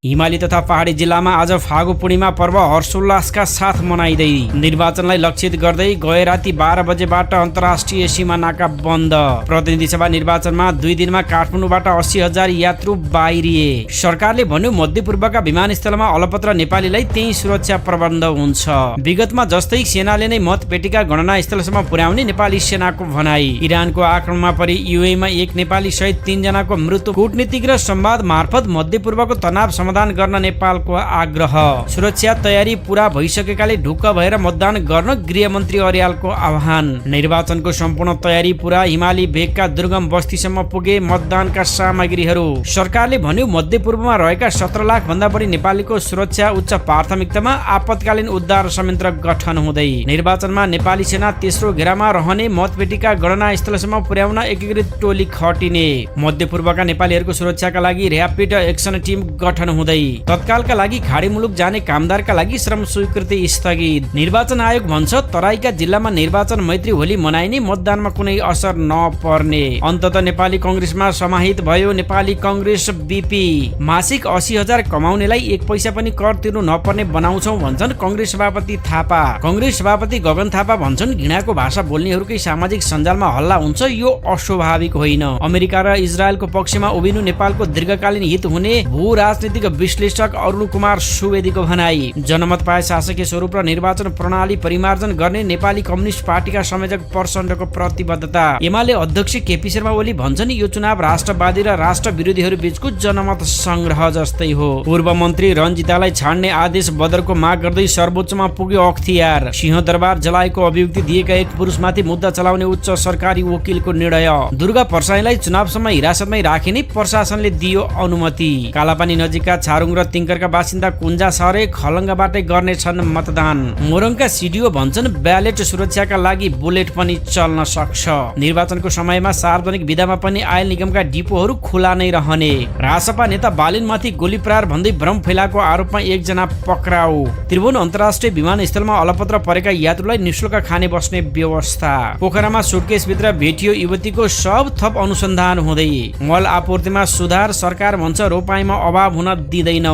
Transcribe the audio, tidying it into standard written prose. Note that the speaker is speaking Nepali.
हिमाली तथा पहाडी जिल्लामा आज फागु पूर्णिमा पर्व हर्षोल्लासका साथ मनाइँदै निर्वाचनलाई लक्षित गर्दै गए राति 12 बजेबाट अन्तर्राष्ट्रिय सीमा नाका बन्द। प्रतिनिधि सभा निर्वाचनमा 2 दिनमा काठमाडौँबाट 80,000 यात्रु बाहिरिए। सरकारले भन्यो मध्यपूर्वका विमानस्थलमा अलपत्र नेपालीलाई त्यही सुरक्षा प्रबन्ध हुन्छ। विगतमा जस्तै सेनाले नै मतपेटिका गणना स्थलसम्म पुर्याउने नेपाली सेनाको भनाई। इरानको आक्रमणमा परि युएमा 1 नेपाली सहित 3 जनाको मृत्यु। कूटनीतिक र संवाद मार्फत मध्यपूर्वको तनाव समाधान गर्न नेपालको आग्रह। सुरक्षा तयारी पूरा भइसकेकाले ढुक्क भएर मतदान गर्न गृहमन्त्री अर्यालको आह्वान। निर्वाचनको सम्पूर्ण तयारी पूरा। हिमाली भेगका दुर्गम बस्तीसम्म पुगे मतदानका सामग्रीहरू। सरकारले भन्यो मध्यपूर्वमा रहेका 17 लाख भन्दा बढी नेपालीको सुरक्षा उच्च प्राथमिकतामा। आपतकालीन उद्धार संयन्त्र गठन हुँदै निर्वाचनमा नेपाली सेना तेस्रो घेरामा रहने। मतपेटिका गणना स्थलसम्म पुर्याउन एकीकृत टोली खटिने। मध्यपूर्वका नेपालीहरूको सुरक्षाका लागि र्यापिड एक्सन टिम गठन हुँदै तत्कालका लागि खाडी मुलुक जाने कामदारका लागि श्रम स्वीकृति स्थगित। निर्वाचन आयोग भन्छ तराईका जिल्लामा निर्वाचन मैत्री होली मनाइने, मतदानमा कुनै असर नपर्ने। अन्तत नेपाली कांग्रेसमा समाहित भयो नेपाली कांग्रेस बीपी। मासिक 80,000 कमाउनेलाई 1 पैसा पनि कर तिर्नु नपर्ने बनाउँछौ भन्छन् कांग्रेस सभापति थापा। कांग्रेस सभापति गगन थापा भन्छन् घृणाको भाषा बोल्नेहरूकै सामाजिक सञ्जालमा हल्ला हुन्छ, यो अस्वाभाविक होइन। अमेरिका र इजरायलको पक्षमा उभिनु नेपालको दीर्घकालीन हित हुने भू राजनीतिक विश्लेषक अरुण कुमार सुवेदीको भनाई। जनमत पाए शासकीय स्वरूप र निर्वाचन प्रणाली परिमार्जन गर्ने नेपाली कम्युनिस्ट पार्टीका संयोजक प्रचण्डको प्रतिबद्धता। एमाले अध्यक्ष केपी शर्मा ओली भन्छन् यो चुनाव राष्ट्रवादी र राष्ट्र विरोधीहरू बीचको जनमत संग्रह जस्तै हो। पूर्व मन्त्री रञ्जितालाई छाड्ने आदेश बदरको माग गर्दै सर्वोच्चमा पुग्यो अख्तियार। सिंहदरबार जलाएको अभियुक्ति दिएका 1 पुरुषमाथि मुद्दा चलाउने उच्च सरकारी वकिलको निर्णय। दुर्गा पर्साईलाई चुनावसम्म हिरासतमै राखिने प्रशासनले दियो अनुमति। कालापानी नजिकका छारुङ र तिङ्करका बासिन्दा कुञ्जा सरे खलङ्गाबाटै गर्नेछन् मतदान। मोरङका सिडिओ भन्छन् ब्यालेट सुरक्षाका लागि बुलेट पनि चल्न सक्छ। निर्वाचनको समयमा सार्वजनिक विधामा पनि आयल निगमका डिपोहरू खुला नै रहने। रासपा नेता बालिनमाथि गोली प्रहार भन्दै भ्रम फैलाएको आरोपमा 1 जना पक्राउ। त्रिभुवन अन्तर्राष्ट्रिय विमानस्थलमा अलपत्र परेका यात्रुलाई निशुल्क खाने बस्ने व्यवस्था। पोखरामा सुटकेसभित्र भेटियो युवतीको शव, थप अनुसन्धान हुँदै। मल आपूर्तिमा सुधार, सरकार भन्छ रोपाइँमा अभाव हुन दिँदैन।